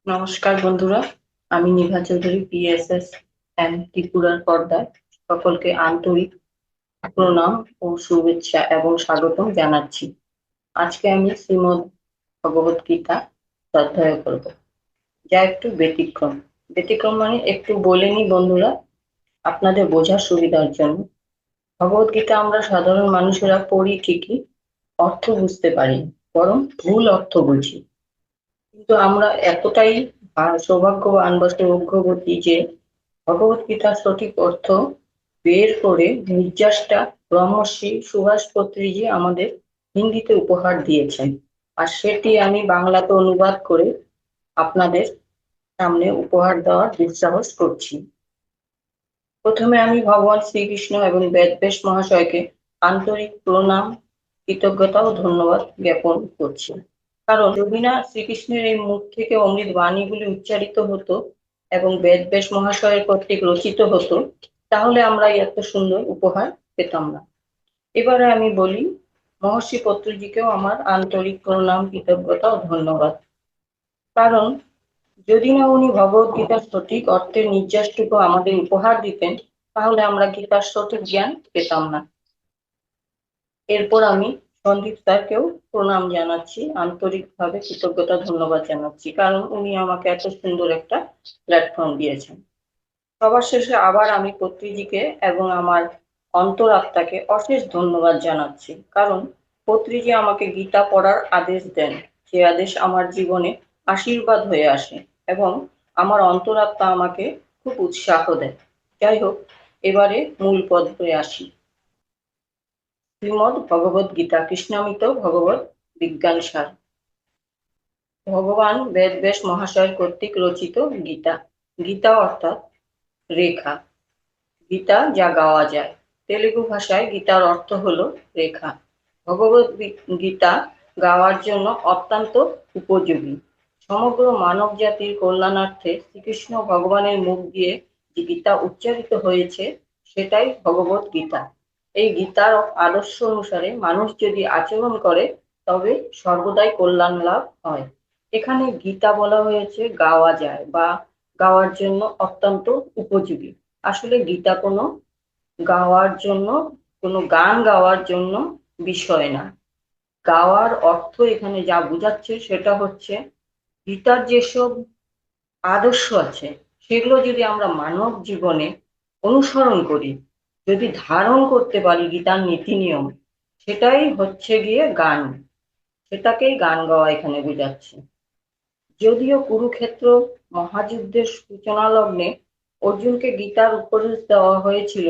নমস্কার বন্ধুরা, আমি নিভা চৌধুরী পিএসএস এম ত্রিপুরার পর্দায় সকলকে আন্তরিক প্রণাম ও শুভেচ্ছা এবং স্বাগতম জানাচ্ছি। আজকে আমি শ্রীমদ্ ভগবত গীতা অধ্যায় করব, যা একটু ব্যতিক্রম। ব্যতিক্রম মানে একটু বলে নি বন্ধুরা, আপনাদের বোঝার সুবিধার জন্য। ভগবত গীতা আমরা সাধারণ মানুষেরা পড়ি ঠিকই, অর্থ বুঝতে পারি না, বরং ভুল অর্থ বুঝি। কিন্তু আমরা এতটাই সৌভাগ্যবান বা সৌভাগ্যবতী যে ভগবত গীতার সঠিক অর্থ বের করে নির্যাসটা ব্রহ্মশ্রী সুভাষ পত্রীজি আমাদের হিন্দিতে উপহার দিয়েছেন, আর সেটি আমি বাংলাতে অনুবাদ করে আপনাদের সামনে উপহার দেওয়ার দুঃসাহস করছি। প্রথমে আমি ভগবান শ্রীকৃষ্ণ এবং বেদব্যাস মহাশয়কে আন্তরিক প্রণাম, কৃতজ্ঞতা ও ধন্যবাদ জ্ঞাপন করছি। কারণ যদি না শ্রীকৃষ্ণের এই মুখ থেকে অমৃত বাণীগুলি উচ্চারিত হতো এবং বেদব্যাস মহাশয়ের কর্তৃক রচিত হতো, তাহলে আমরা এত সুন্দর উপহার পেতাম না। এবারে আমি বলি, মহর্ষি পত্রজিকেও আমার আন্তরিক প্রণাম, কৃতজ্ঞতা ও ধন্যবাদ। কারণ যদি না উনি ভগবত গীতার সঠিক অর্থের নির্যাসটুকু আমাদের উপহার দিতেন, তাহলে আমরা গীতার সঠিক জ্ঞান পেতাম না। এরপর আমি সন্দীপ স্যারকেও প্রণাম জানাচ্ছি, আন্তরিকভাবে কৃতজ্ঞতা ধন্যবাদ জানাচ্ছি, কারণ উনি আমাকে এত সুন্দর একটা প্ল্যাটফর্ম দিয়েছেন। সবার শেষে আবার আমি পত্রীজিকে এবং আমার অন্তরাত্মাকে অশেষ ধন্যবাদ জানাচ্ছি, কারণ পত্রীজি আমাকে গীতা পড়ার আদেশ দেন, যে আদেশ আমার জীবনে আশীর্বাদ হয়ে আসে এবং আমার অন্তরাত্মা আমাকে খুব উৎসাহ দেয়। যাই হোক, এবারে মূল পর্বে আসি। শ্রীমদ্ ভগবত গীতা কৃষ্ণামৃত ভগবত বিজ্ঞান সার, ভগবান বেদব্যাস মহাশয় কর্তৃক রচিত গীতা। গীতা অর্থাৎ রেখা, গীতা যা গাওয়া যায়। তেলুগু ভাষায় গীতার অর্থ হলো রেখা। ভগবত গীতা গাওয়ার জন্য অত্যন্ত উপযোগী। সমগ্র মানব জাতির কল্যাণার্থে শ্রীকৃষ্ণ ভগবানের মুখ দিয়ে যে গীতা উচ্চারিত হয়েছে, সেটাই ভগবত গীতা। এই গীতার আদর্শ অনুসারে মানুষ যদি আচরণ করে, তবে সর্বদাই কল্যাণ লাভ হয়। এখানে গীতা বলা হয়েছে গাওয়া যায় বা গাওয়ার জন্য অত্যন্ত উপযোগী। আসলে গীতা কোনো গাওয়ার জন্য, কোনো গান গাওয়ার জন্য বিষয় না। গাওয়ার অর্থ এখানে যা বোঝাচ্ছে সেটা হচ্ছে, গীতার যেসব আদর্শ আছে সেগুলো যদি আমরা মানব জীবনে অনুসরণ করি, যদি ধারণ করতে পারি গীতার নীতি নিয়ম, সেটাই হচ্ছে গিয়ে গান। সেটাকেই গান গাওয়া এখানে বোঝাচ্ছে। যদিও কুরুক্ষেত্র মহাযুদ্ধের সূচনা লগ্নে অর্জুনকে গীতার উপদেশ দেওয়া হয়েছিল,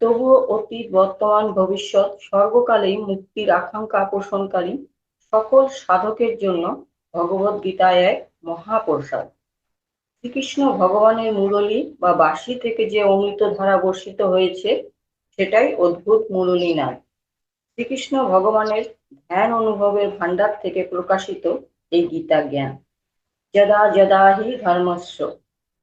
তবুও অতীত, বর্তমান, ভবিষ্যৎ সর্বকালেই মুক্তির আকাঙ্ক্ষা পোষণকারী সকল সাধকের জন্য ভগবত গীতা এক মহাপ্রসাদ। শ্রীকৃষ্ণ ভগবানের মুরলী বা বাঁশি থেকে যে অমৃত ধারা বর্ষিত হয়েছে, সেটাই অদ্ভুত মুরলী নাদ। শ্রীকৃষ্ণ ভগবানের ধ্যান অনুভবের ভান্ডার থেকে প্রকাশিত এই গীতা জ্ঞান। যদা যদা হি ধর্মস্য,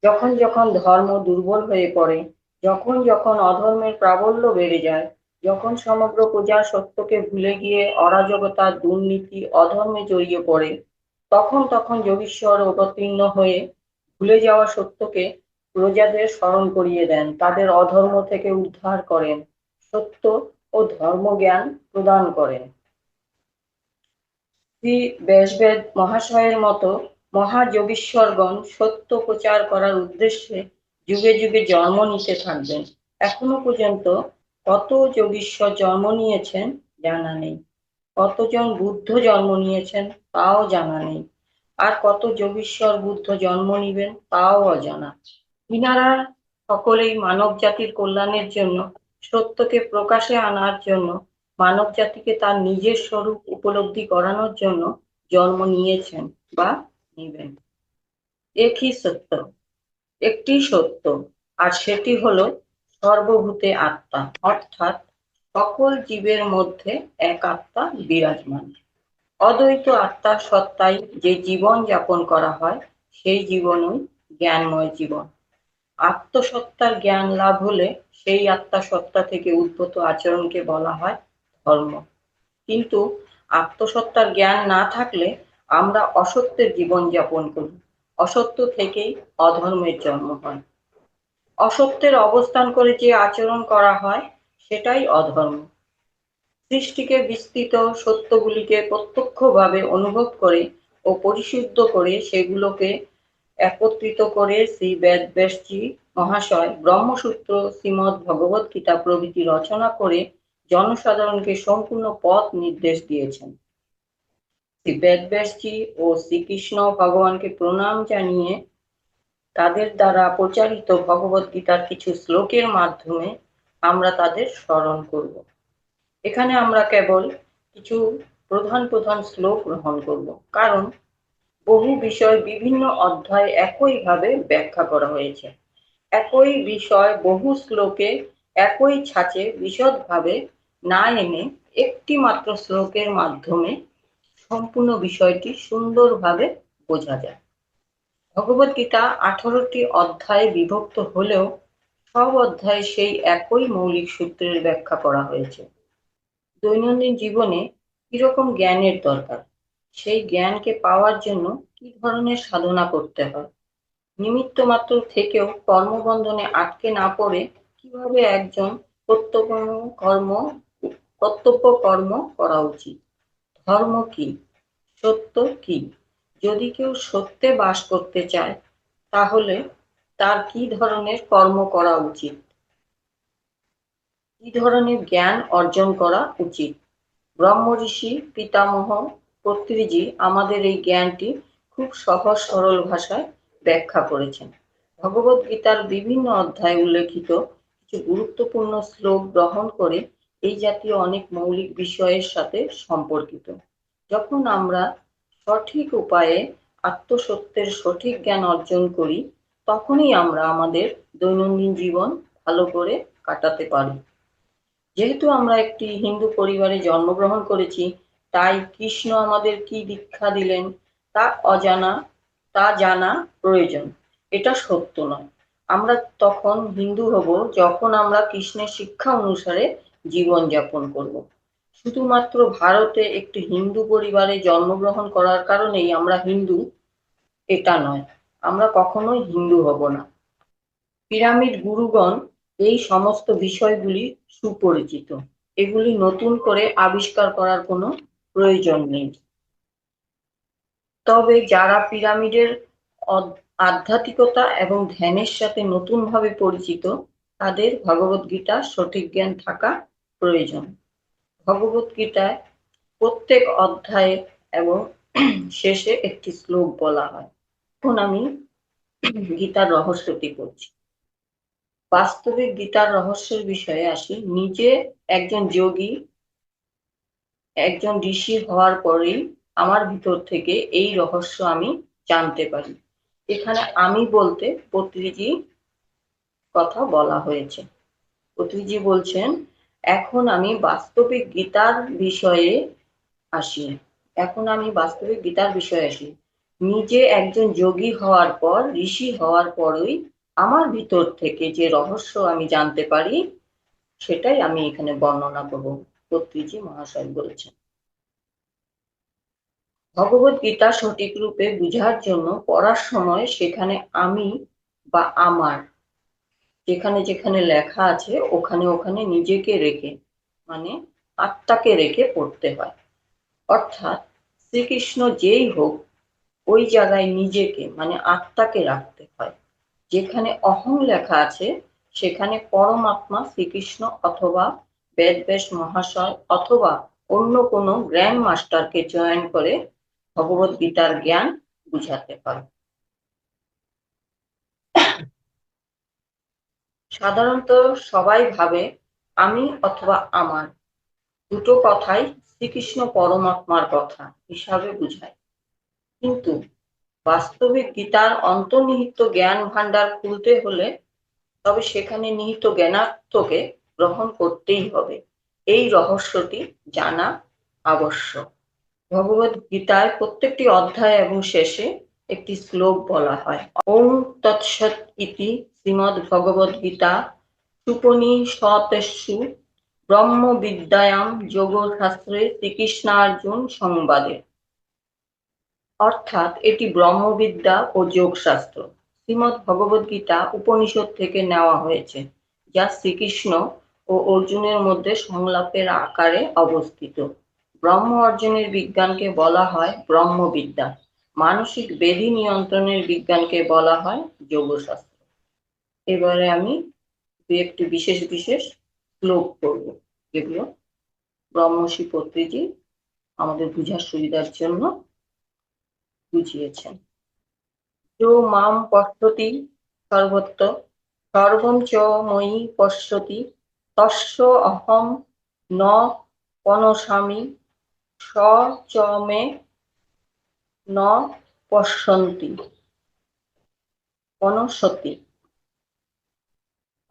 যখন যখন ধর্ম দুর্বল হয়ে পড়ে, যখন যখন অধর্মের প্রাবল্য বেড়ে যায়, যখন সমগ্র প্রজা সত্যকে ভুলে গিয়ে অরাজকতা, দুর্নীতি, অধর্মে জড়িয়ে পড়ে, তখন তখন যোগীশ্বর অবতীর্ণ হয়ে ভুলে যাওয়া সত্যকে প্রজাদের স্মরণ করিয়ে দেন, তাদের অধর্ম থেকে উদ্ধার করেন, সত্য ও ধর্মজ্ঞান প্রদান করেন। শ্রী ব্যাসদেব মহাশয়ের মতো মহাযোগীশ্বরগণ সত্য প্রচার করার উদ্দেশ্যে যুগে যুগে জন্ম নিতে থাকবেন। এখনো পর্যন্ত কত যোগীশ্বর জন্ম নিয়েছেন জানা নেই, কতজন বুদ্ধ জন্ম নিয়েছেন তাও জানা নেই, আর কত যোগীশ্বর বুদ্ধ জন্ম নিবেন তাও অজানা। ইনারা সকলেই মানব জাতির কল্যাণের জন্য, সত্যকে প্রকাশে আনার জন্য, মানব জাতিকে তার নিজের স্বরূপ উপলব্ধি করানোর জন্য জন্ম নিয়েছেন বা নিবেন। একই সত্য, একটি সত্য, আর সেটি হলো সর্বভূতে আত্মা, অর্থাৎ সকল জীবের মধ্যে এক আত্মা বিরাজমান। অদ্বৈত আত্মার সত্তায় যে জীবন যাপন করা হয়, সেই জীবনই জ্ঞানময় জীবন। আত্মসত্তার জ্ঞান লাভ হলে সেই আত্মসত্তা থেকে উদ্ভূত আচরণকে বলা হয় ধর্ম। কিন্তু আত্মসত্তার জ্ঞান না থাকলে আমরা অসত্যের জীবন যাপন করি। অসত্য থেকেই অধর্মের জন্ম হয়। অসত্যের অবস্থান করে যে আচরণ করা হয় সেটাই অধর্ম। সৃষ্টিকে বিস্তৃত সত্যগুলিকে প্রত্যক্ষভাবে অনুভব করে ও পরিশুদ্ধ করে সেগুলোকে একত্রিত করে শ্রী বেদব্যাসজি মহাশয় ব্রহ্মসূত্র, শ্রীমদ্ ভগবত গীতা প্রভৃতি রচনা করে জনসাধারণকে সম্পূর্ণ পথ নির্দেশ দিয়েছেন। শ্রী বেদব্যাসজি ও শ্রীকৃষ্ণ ভগবানকে প্রণাম জানিয়ে তাদের দ্বারা প্রচারিত ভগবত গীতার কিছু শ্লোকের মাধ্যমে আমরা তাদের স্মরণ করব। এখানে আমরা কেবল কিছু প্রধান প্রধান শ্লোক গ্রহণ করব, কারণ বহু বিষয় বিভিন্ন অধ্যায়ে একইভাবে ব্যাখ্যা করা হয়েছে। একই বিষয় বহু শ্লোকে একই ছাঁচে বিশদভাবে না এনে একটি মাত্র শ্লোকের মাধ্যমে সম্পূর্ণ বিষয়টি সুন্দরভাবে বোঝা যায়। ভগবত গীতা 18টি অধ্যায়ে বিভক্ত হলেও সব অধ্যায়ে সেই একই মৌলিক সূত্রের ব্যাখ্যা করা হয়েছে। দৈনন্দিন জীবনে কিরকম জ্ঞানের দরকার, সেই জ্ঞানকে পাওয়ার জন্য কি ধরনের সাধনা করতে হয়, নিমিত্ত মাত্র থেকেও কর্মবন্ধনে আটকে না পড়ে কিভাবে একজন কর্তব্য কর্ম করা উচিত, ধর্ম কি, সত্য কি, যদি কেউ সত্যে বাস করতে চায় তাহলে তার কি ধরনের কর্ম করা উচিত, কি ধরনের জ্ঞান অর্জন করা উচিত। ব্রহ্ম ঋষি পিতামহ পত্রিজি আমাদের এই জ্ঞানটি খুব সহজ সরল ভাষায় ব্যাখ্যা করেছেন। ভগবত গীতার বিভিন্ন অধ্যায়ে উল্লেখিত কিছু গুরুত্বপূর্ণ শ্লোক গ্রহণ করে এই জাতীয় অনেক মৌলিক বিষয়ের সাথে সম্পর্কিত। যখন আমরা সঠিক উপায়ে আত্মসত্যের সঠিক জ্ঞান অর্জন করি, তখনই আমরা আমাদের দৈনন্দিন জীবন ভালো করে কাটাতে পারি। যেহেতু আমরা একটি হিন্দু পরিবারে জন্মগ্রহণ করেছি, তাই কৃষ্ণ আমাদের কি দীক্ষা দিলেন তা তা জানা প্রয়োজন। এটা সত্য নয়। আমরা তখন হিন্দু হব যখন আমরা কৃষ্ণের শিক্ষা অনুসারে জীবনযাপন করব। শুধুমাত্র ভারতে একটি হিন্দু পরিবারে জন্মগ্রহণ করার কারণেই আমরা হিন্দু, এটা নয়। আমরা কখনোই হিন্দু হব না। পিরামিড গুরুগণ এই সমস্ত বিষয়গুলি সুপরিচিত। এগুলি নতুন করে আবিষ্কার করার কোনো প্রয়োজন নেই। তবে যারা পিরামিডের আধ্যাত্মিকতা এবং ধ্যানের সাথে নতুনভাবে পরিচিত, তাদের ভগবত গীতার সঠিক জ্ঞান থাকা প্রয়োজন। ভগবত গীতায় প্রত্যেক অধ্যায়ে এবং শেষে একটি শ্লোক বলা হয়। এখন আমি গীতার রহস্যটি করছি। বাস্তবিক গীতার রহস্যের বিষয়ে আসি। নিজে একজন যোগী, একজন ঋষি হওয়ার পরেই আমার ভিতর থেকে এই রহস্য আমি জানতে পারি। এখানে আমি বলতে পত্রিজি কথা বলা হয়েছে। পত্রিজি বলছেন, এখন আমি বাস্তবিক গীতার বিষয়ে আসি। নিজে একজন যোগী হওয়ার পর, ঋষি হওয়ার পরই আমার ভিতর থেকে যে রহস্য আমি জানতে পারি, সেটাই আমি এখানে বর্ণনা করব। পত্রিজি মহাশয় বলছেন, ভগবত গীতা সঠিক রূপে বুঝার জন্য পড়ার সময় সেখানে আমি বা আমার যেখানে যেখানে লেখা আছে ওখানে ওখানে নিজেকে রেখে, মানে আত্মাকে রেখে পড়তে হয়। অর্থাৎ শ্রীকৃষ্ণ যেই হোক, ওই জায়গায় নিজেকে মানে আত্মাকে রাখতে হয়। যেখানে অহং লেখা আছে সেখানে পরমাত্মা শ্রীকৃষ্ণ অথবা বেদব্যাস মহাশয় অথবা অন্য কোনো গ্র্যান্ড মাস্টারকে জয়েন করে ভগবত গীতার জ্ঞান বুঝাতে হয়। সাধারণত সবাই ভাবে আমি অথবা আমার দুটো কথাই শ্রীকৃষ্ণ পরমাত্মার কথা হিসাবে বুঝায়, কিন্তু বাস্তবিক গীতার অন্তর্নিহিত জ্ঞান ভান্ডার খুলতে হলে তবে সেখানে নিহিত জ্ঞানার্থকে গ্রহণ করতেই হবে। এই রহস্যটি জানা আবশ্যক। ভগবত গীতায় প্রত্যেকটি অধ্যায় এবং শেষে একটি শ্লোক বলা হয়। ওম তৎসৎ ইতি শ্রীমদ্ ভগবদ গীতা উপনিষৎসু ব্রহ্মবিদ্যায়াং যোগশাস্ত্রে শ্রীকৃষ্ণার্জুন সংবাদে। অর্থাৎ এটি ব্রহ্মবিদ্যা ও যোগশাস্ত্র। শ্রীমদ্ ভগবদ গীতা উপনিষদ থেকে নেওয়া হয়েছে, যা শ্রীকৃষ্ণ ও অর্জুনের মধ্যে সংলাপের আকারে অবস্থিত। ব্রহ্ম অর্জনের বিজ্ঞানকে বলা হয় ব্রহ্মবিদ্যা, মানসিক ব্যাধি নিয়ন্ত্রণের বিজ্ঞানকে বলা হয় যোগশাস্ত্র। এবারে আমি দু একটি বিশেষ বিশেষ শ্লোক পড়ব, যেগুলো ব্রহ্মর্ষি পত্রিজি আমাদের বুঝার সুবিধার জন্য বুঝিয়েছেন। যো মাম পশ্যতি সর্বত্র সর্বং চ ময়ি পশ্যতি তস্য অহং ন পনসামি স চ মে ন পনশতি।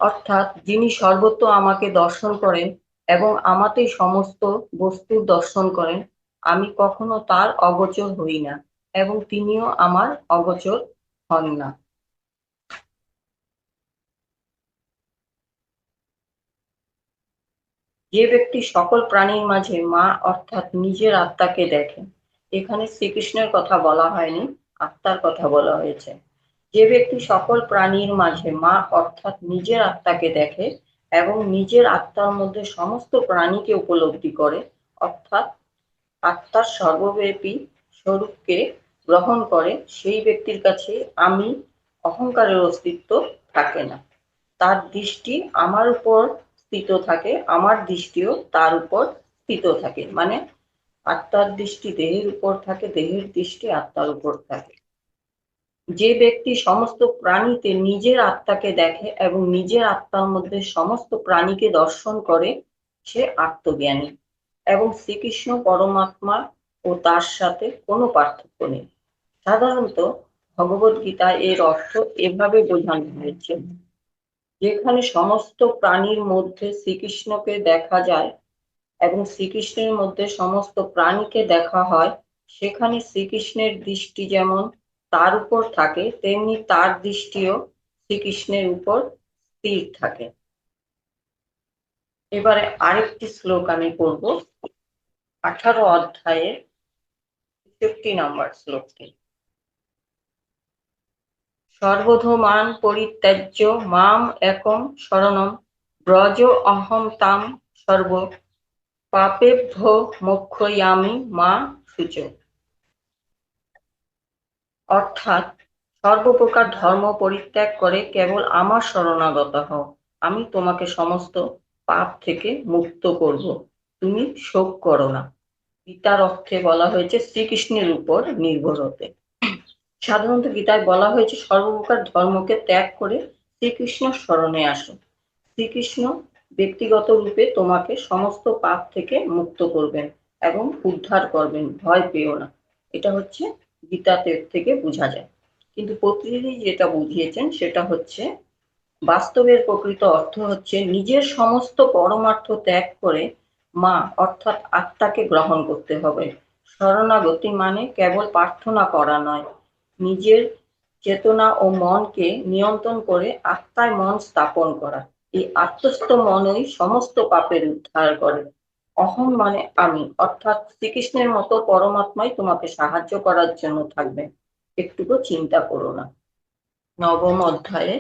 অর্থাৎ যিনি সর্বত্র আমাকে দর্শন করেন এবং আমাতেই সমস্ত বস্তুর দর্শন করেন, আমি কখনো তার অগোচর হই না এবং তিনিও আমার অগোচর হন না। যে ব্যক্তি সকল প্রাণীর মাঝে মা অর্থাৎ নিজের আত্মাকে দেখেন, এখানে শ্রীকৃষ্ণের কথা বলা হয়নি, আত্মার কথা বলা হয়েছে। যে ব্যক্তি সকল প্রাণীর মাঝে মা অর্থাৎ নিজের আত্মাকে দেখে এবং নিজের আত্মার মধ্যে সমস্ত প্রাণীকে উপলব্ধি করে, অর্থাৎ আত্মার সর্বব্যাপী স্বরূপকে গ্রহণ করে, সেই ব্যক্তির কাছে আমি অহংকারের অস্তিত্ব থাকে না। তার দৃষ্টি আমার উপর স্থিত থাকে, আমার দৃষ্টিও তার উপর স্থিত থাকে। মানে আত্মার দৃষ্টি দেহের উপর থাকে, দেহের দৃষ্টি আত্মার উপর থাকে। যে ব্যক্তি সমস্ত প্রাণীতে নিজের আত্মাকে দেখে এবং নিজের আত্মার মধ্যে সমস্ত প্রাণীকে দর্শন করে, সে আত্মজ্ঞানী এবং শ্রীকৃষ্ণ পরমাত্মা ও তার সাথে কোনো পার্থক্য নেই। সাধারণত ভগবদ গীতায় এর অর্থ এভাবে বোঝানো হয়েছে: যেখানে সমস্ত প্রাণীর মধ্যে শ্রীকৃষ্ণকে দেখা যায় এবং শ্রীকৃষ্ণের মধ্যে সমস্ত প্রাণীকে দেখা হয়, সেখানে শ্রীকৃষ্ণের দৃষ্টি যেমন তার উপর থাকে, তেমনি তার দৃষ্টিও শ্রীকৃষ্ণের উপর স্থির থাকে। এবারে আরেকটি শ্লোক আমি পড়ব, 18 অধ্যায়ের 63 নম্বর শ্লোকটি। সর্বধর্মান পরিত্যাজ্য মাম একং শরণং ব্রজ অহং তাম সর্ব পাপেভ্যো মোক্ষয়ামি মা শুচো। অর্থাৎ সর্বপ্রকার ধর্ম পরিত্যাগ করে কেবল আমার শরণাগত হও, আমি তোমাকে সমস্ত পাপ থেকে মুক্ত করব, তুমি শোক করো না। গীতার অর্থে বলা হয়েছে শ্রীকৃষ্ণের উপর নির্ভর হতে। সাধারণত গীতায় বলা হয়েছে সর্বপ্রকার ধর্মকে ত্যাগ করে শ্রীকৃষ্ণ শরণে আসো। শ্রীকৃষ্ণ ব্যক্তিগত রূপে তোমাকে সমস্ত পাপ থেকে মুক্ত করবেন এবং উদ্ধার করবেন, ভয় পেও না। এটা হচ্ছে গীতাতে থেকে বোঝা যায়। কিন্তু পত্রিজি যেটা বুঝিয়েছেন সেটা হচ্ছে বাস্তবের প্রকৃত অর্থ হচ্ছে নিজের সমস্ত পরমার্থ ত্যাগ করে মা অর্থাৎ আত্মাকে গ্রহণ করতে হবে। শরণাগতি মানে কেবল প্রার্থনা করা নয়, নিজের চেতনা ও মনকে নিয়ন্ত্রণ করে আত্মায় মন স্থাপন করা। এই আত্মস্থ মনই সমস্ত পাপের উদ্ধার করে। অহং মানে আমি, অর্থাৎ শ্রীকৃষ্ণের মতো পরমাত্মাই তোমাকে সাহায্য করার জন্য থাকবে, একটুকু চিন্তা করো না। নবম অধ্যায়ে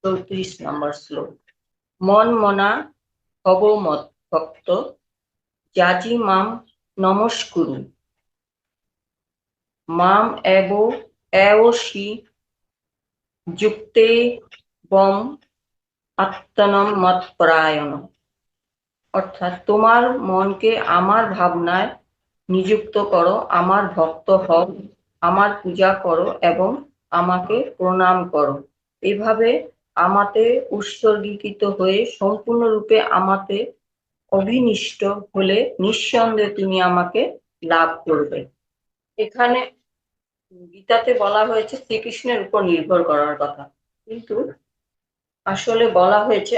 34 নম্বর শ্লোক। মন মনা হব মত ভক্ত যাজি মাম নমস্কুরু মাম এওসি যুক্তে বম আত্মনম মৎপরায়ণ। অর্থাৎ তোমার মনকে আমার ভাবনায় নিযুক্ত করো, আমার ভক্ত হও, আমার পূজা করো এবং আমাকে প্রণাম করো। এভাবে আমাতে উৎসর্গীকৃত হয়ে সম্পূর্ণরূপে আমাতে অভিনিষ্ট হলে নিঃসন্দেহে তুমি আমাকে লাভ করবে। এখানে গীতাতে বলা হয়েছে শ্রীকৃষ্ণের উপর নির্ভর করার কথা, কিন্তু আসলে বলা হয়েছে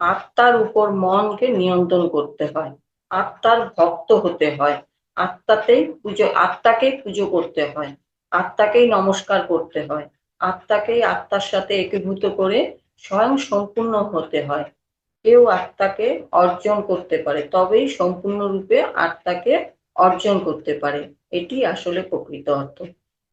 আত্মার উপর মনকে নিয়ন্ত্রণ করতে হয়, আত্মার ভক্ত হতে হয়, আত্মাকেই পুজো করতে হয়, আত্মাকেই নমস্কার করতে হয়, আত্মাকেই আত্মার সাথে একীভূত করে স্বয়ং সম্পূর্ণ হতে হয়। কেউ আত্মাকে অর্জন করতে পারে, তবেই সম্পূর্ণরূপে আত্মাকে অর্জন করতে পারে। এটি আসলে প্রকৃত অর্থ।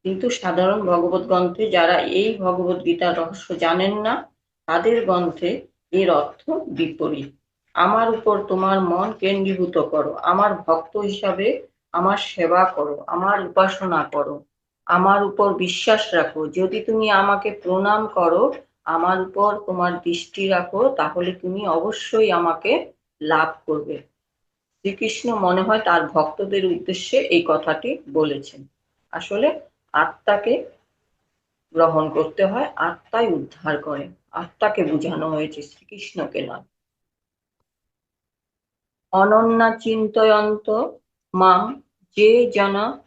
কিন্তু সাধারণ ভগবত গ্রন্থে যারা এই ভগবত গীতার রহস্য জানেন না, তাদের গ্রন্থে এর অর্থ বিপরীত। আমার উপর তোমার মন কেন্দ্রীভূত করো, আমার ভক্ত হিসাবে আমার সেবা করো, আমার উপাসনা করো, আমার উপর বিশ্বাস রাখো। যদি তুমি আমাকে প্রণাম করো, আমার উপর তোমার দৃষ্টি রাখো, তাহলে তুমি অবশ্যই আমাকে লাভ করবে। শ্রীকৃষ্ণ মনে হয় তার ভক্তদের উদ্দেশ্যে এই কথাটি বলেছেন। আসলে আত্মাকে গ্রহণ করতে হয়, আত্মাই উদ্ধার করে। আত্মাকে বোঝানো হয়েছে, শ্রীকৃষ্ণকে নয়। অনন্যা চিন্তয়ন্ত মাম যে জন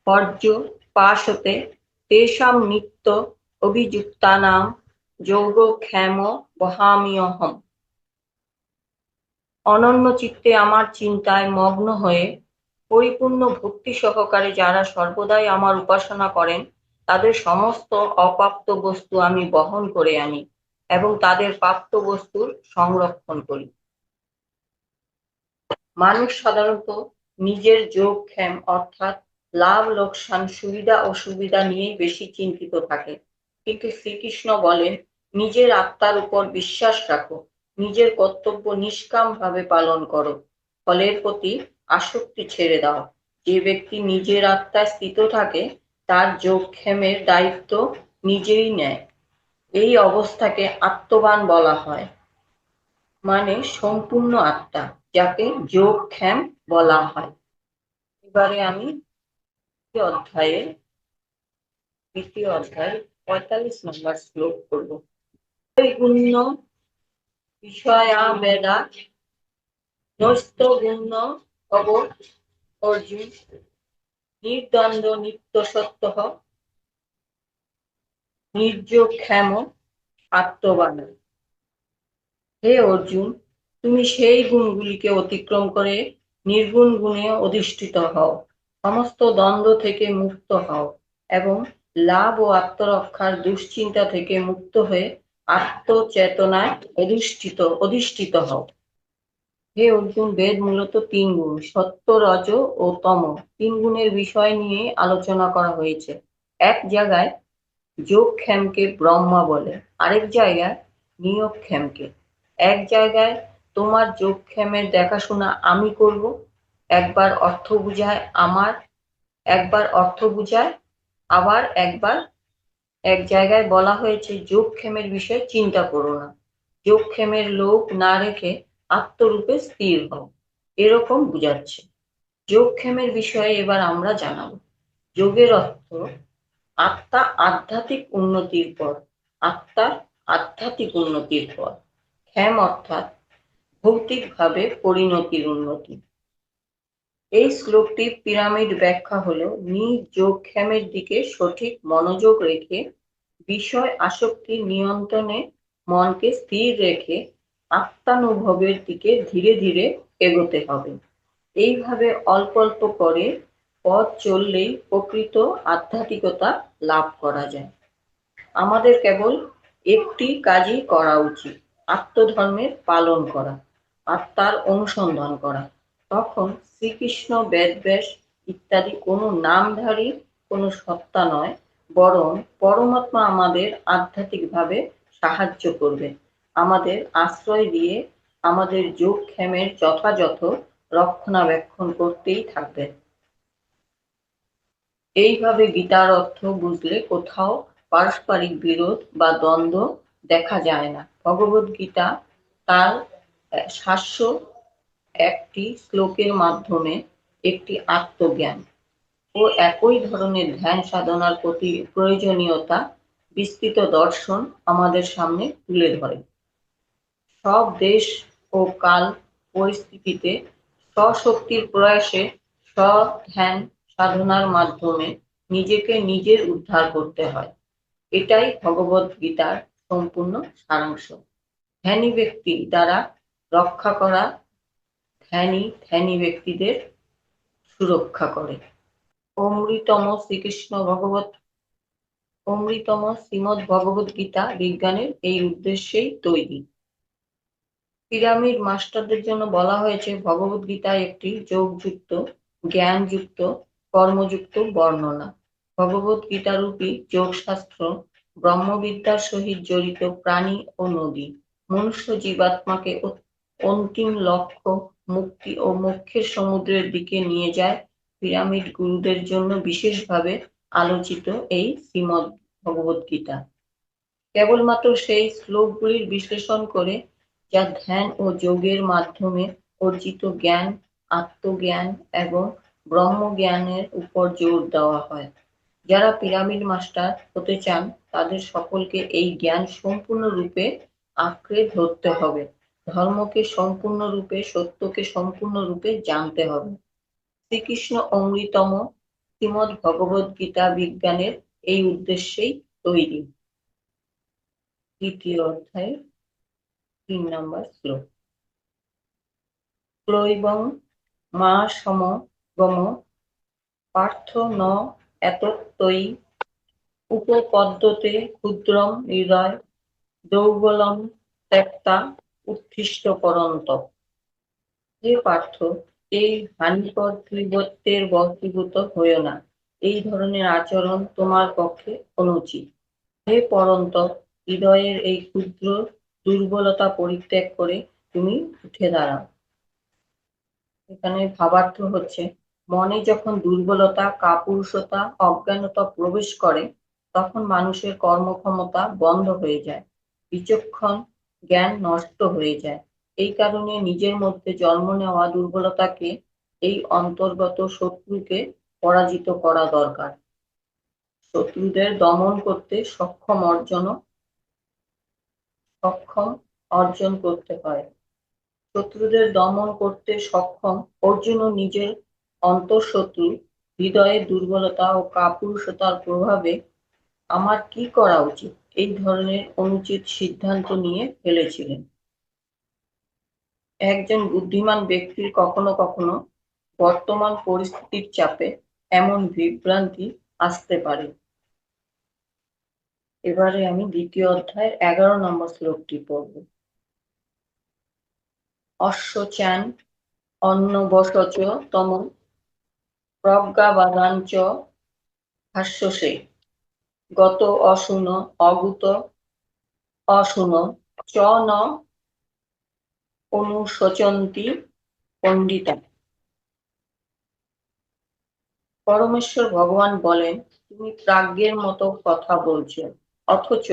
পর্যুপাসতে তেষাং নিত্য অভিযুক্তানাং যোগক্ষেম বহাম্যহম। অনন্য চিত্তে আমার চিন্তায় মগ্ন হয়ে পরিপূর্ণ ভক্তি সহকারে যারা সর্বদাই আমার উপাসনা করেন, তাদের সমস্ত অপ্রাপ্ত বস্তু আমি বহন করে আনি এবং তাদের প্রাপ্ত বস্তুর সংরক্ষণ করি। মানুষ সাধারণত নিজের যোগক্ষেম অর্থাৎ লাভ লোকসান, সুবিধা অসুবিধা নিয়েই বেশি চিন্তিত থাকে। কিন্তু শ্রীকৃষ্ণ বলেন, নিজের আত্মার উপর বিশ্বাস রাখো, নিজের কর্তব্য নিষ্কাম ভাবে পালন করো, ফলের প্রতি আসক্তি ছেড়ে দাও। যে ব্যক্তি নিজের আত্মায় স্থিত থাকে, তার যোগক্ষেমের দায়িত্ব নিজেই নেয়। এই অবস্থাকে আত্মবান বলা হয়, মানে সম্পূর্ণ আত্মা, যাকে যোগক্ষেম বলা হয়। এবারে আমি দ্বিতীয় অধ্যায় ৪৫ নম্বর শ্লোক করব। গুণ্য বিষয়া বেদা নস্ত গুণ্য অব অর্জুন নির্দ্বন্দ্ব নিত্য সত্য নির্যোগক্ষেম আত্মবান। হে অর্জুন, তুমি সেই গুণগুলিকে অতিক্রম করে নির্গুণ গুণে অধিষ্ঠিত হও, সমস্ত দ্বন্দ্ব থেকে মুক্ত হও এবং লাভ ও আত্মরক্ষার দুশ্চিন্তা থেকে মুক্ত হয়ে আত্মচেতনায় অধিষ্ঠিত হও। হে অর্জুন, বেদ মূলত তিন গুণ, সত্য, রজ ও তম, তিন গুণের বিষয় নিয়ে আলোচনা করা হয়েছে। এক জায়গায় যোগক্ষেমকে ব্রহ্মা বলে, আরেক জায়গায় নিয়োগক্ষেমকে। এক জায়গায় তোমার যোগক্ষেমের দেখাশোনা আমি করব, একবার অর্থ বুঝায় আমার, একবার অর্থ বুঝায় আবার একবার। এক জায়গায় বলা হয়েছে যোগক্ষেমের বিষয়ে চিন্তা করো না, যোগক্ষেমের লোভ না রেখে আত্মরূপে স্থির হও, এরকম বুঝাচ্ছে। যোগক্ষেমের বিষয়ে এবার আমরা জানাবো। যোগের অর্থ আত্মা আধ্যাত্মিক উন্নতির পর, আত্মার আধ্যাত্মিক উন্নতির পর। ক্ষেম অর্থাৎ ভৌতিকভাবে পরিণতির উন্নতি। এই শ্লোকটির পিরামিড ব্যাখ্যা হলো, নিজ যোগক্ষেমের দিকে সঠিক মনোযোগ রেখে বিষয় আসক্তি নিয়ন্ত্রণে মনকে স্থির রেখে আত্মানুভবের দিকে ধীরে ধীরে এগোতে হবে। এইভাবে অল্প অল্প করে পথ চললেই প্রকৃত আধ্যাত্মিকতা লাভ করা যায়। আমাদের কেবল একটি কাজই করা উচিত, আত্মধর্মের পালন করা, আত্মার অনুসন্ধান করা। তখন শ্রীকৃষ্ণ, বেদব্যাস ইত্যাদি কোনো নামধারী কোনো সত্তা নয়, বরং পরমাত্মা আমাদের আধ্যাত্মিকভাবে সাহায্য করবে, আমাদের আশ্রয় দিয়ে আমাদের যোগক্ষেমের যথাযথ রক্ষণাবেক্ষণ করতেই থাকবে। এইভাবে গীতার অর্থ বুঝলে কোথাও পারস্পরিক বিরোধ বা দ্বন্দ্ব দেখা যায় না। ভগবদ্গীতা তার ৭০১টি শ্লোকের মাধ্যমে একটি আত্মজ্ঞান ও একই ধরনের ধ্যান সাধনার প্রতি প্রয়োজনীয়তা বিস্তৃত দর্শন আমাদের সামনে তুলে ধরে। সব দেশ ও কাল পরিস্থিতিতে স্বশক্তির প্রয়াসে স্ব-ধ্যান সাধনার মাধ্যমে নিজেকে নিজের উদ্ধার করতে হয়। এটাই ভগবদ্গীতার সম্পূর্ণ সারাংশ। ধ্যানী ব্যক্তি দ্বারা রক্ষা করা ধ্যানই ধ্যানী ব্যক্তিদের সুরক্ষা করে। অমৃতম শ্রীমদ্ ভগবদ্ গীতা বিজ্ঞানের এই উদ্দেশ্যেই তৈরি। পিরামিড মাস্টারদের জন্য বলা হয়েছে ভগবদ্গীতা একটি যোগযুক্ত, জ্ঞানযুক্ত কর্মযুক্ত বর্ণনা। ভগবত গীতারূপী যোগশাস্ত্র ব্রহ্মবিদ্যার সহিত জড়িত প্রাণী ও নদী। মনুষ্য জীবাত্মাকে অন্তিম লক্ষ্য মুক্তি ও মোক্ষের সমুদ্রের দিকে নিয়ে যায় পিরামিড গুরুদের জন্য বিশেষভাবে আলোচিত এই শ্রীমদ্ ভগবত গীতা। কেবলমাত্র সেই শ্লোকগুলির বিশ্লেষণ করে যা ধ্যান ও যোগের মাধ্যমে অর্জিত জ্ঞান, আত্মজ্ঞান এবং ব্রহ্মজ্ঞানের উপর জোর দেওয়া হয়। যারা পিরামিড মাস্টার হতে চান তাদের সকলকে এই জ্ঞান সম্পূর্ণরূপে আঁকড়ে ধরতে হবে, ধর্মকে সম্পূর্ণরূপে, সত্যকে সম্পূর্ণরূপে জানতে হবে। শ্রীকৃষ্ণ অমৃতম শ্রীমদ্ ভগবদ গীতা বিজ্ঞানের এই উদ্দেশ্যেই তৈরি। দ্বিতীয় অধ্যায় ৩ নম্বর শ্লোক। ক্লৈবং মা সমগম পার্থ ন এতত্ত্বয়ি উপপদ্যতে ক্ষুদ্রম হৃদয় দৌর্বলম ত্যক্তা উত্থিষ্ট পরন্তপ। হে পার্থ, এই হানিকর ক্লীবত্বের বশীভূত হয়ো না। এই ধরনের আচরণ তোমার পক্ষে অনুচিত। হে পরন্তপ, হৃদয়ের এই ক্ষুদ্র দুর্বলতা পরিত্যাগ করে তুমি উঠে দাঁড়াও। এখানে ভাবার্থ হচ্ছে, মনে যখন দুর্বলতা, কাপুরুষতা, অজ্ঞানতা প্রবেশ করে তখন মানুষের কর্মক্ষমতা বন্ধ হয়ে যায়, বিচক্ষণ জ্ঞান নষ্ট হয়ে যায়। এই কারণে নিজের মধ্যে জন্ম নেওয়া দুর্বলতাকে, এই অন্তর্গত শত্রুকে পরাজিত করা দরকার। শত্রুদের দমন করতে সক্ষম অর্জন করতে হয়। শত্রুদের দমন করতে সক্ষম অর্জুনও নিজের অন্তঃশত্রু হৃদয়ের দুর্বলতা ও কাপুরুষতার প্রভাবে আমার কি করা উচিত এই ধরনের অনুচিত সিদ্ধান্ত নিয়ে ফেলেছিলেন। একজন বুদ্ধিমান ব্যক্তির কখনো কখনো বর্তমান পরিস্থিতির চাপে এমন বিভ্রান্তি আসতে পারে। এবারে আমি দ্বিতীয় অধ্যায়ের 11 নম্বর শ্লোকটি পড়ব। অশ্বচান অন্নবসচ তম প্রজ্ঞাবাদাঞ্চ ভাষ্যসে গত অশুন অগুত অশুন চ ন অনুশোচন্তি পণ্ডিতা। পরমেশ্বর ভগবান বলেন, তুমি প্রাজ্ঞের মতো কথা বলছো, অথচ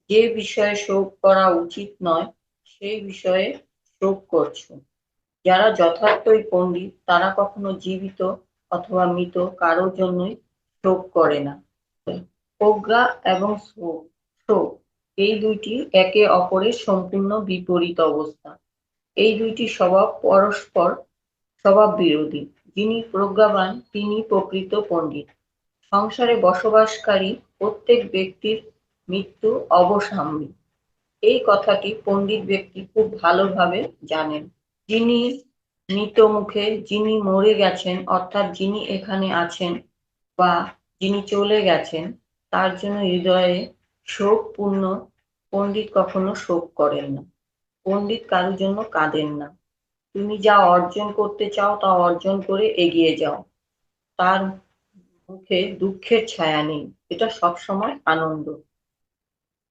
যে বিষয়ে শোক করা উচিত নয় সেই বিষয়ে শোক করছো। যারা যথার্থই পণ্ডিত তারা কখনো জীবিত অথবা মৃত কারোর জন্যই শোক করে না। প্রজ্ঞা এবং শোক এই দুইটি একে অপরের সম্পূর্ণ বিপরীত অবস্থা। এই দুইটি পরস্পর স্বভাব বিরোধী। যিনি প্রজ্ঞাবান তিনি প্রকৃত পণ্ডিত। সংসারে বসবাসকারী প্রত্যেক ব্যক্তির মৃত্যু অবসাম্য। এই কথাটি পণ্ডিত ব্যক্তি খুব ভালোভাবে জানেন। যিনি মৃত মুখে, যিনি মরে গেছেন, অর্থাৎ যিনি এখানে আছেন বা যিনি চলে গেছেন, তার জন্য হৃদয়ে শোকপূর্ণ। পণ্ডিত কখনো শোক করেন না, পণ্ডিত কারোর জন্য কাঁদেন না। তুমি যা অর্জন করতে চাও তা অর্জন করে এগিয়ে যাও, তার মুখে দুঃখের ছায়া নেই, এটা সবসময় আনন্দ।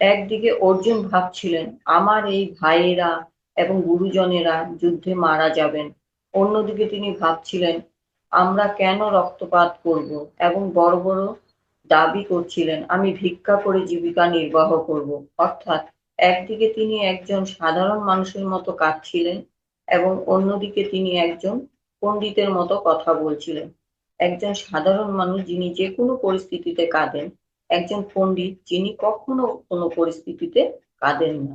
একদিকে অর্জুন ভাবছিলেন আমার এই ভাইয়েরা এবং গুরুজনেরা যুদ্ধে মারা যাবেন, অন্যদিকে তিনি ভাবছিলেন আমরা কেন রক্তপাত করব এবং বড় বড় দাবি করছিলেন আমি ভিক্ষা করে জীবিকা নির্বাহ করব। অর্থাৎ একদিকে তিনি একজন সাধারণ মানুষের মতো কাঁদছিলেন এবং অন্যদিকে তিনি একজন পণ্ডিতের মতো কথা বলছিলেন। একজন সাধারণ মানুষ যিনি যে কোনো পরিস্থিতিতে কাঁদেন, একজন পণ্ডিত যিনি কখনো কোনো পরিস্থিতিতে কাঁদেন না।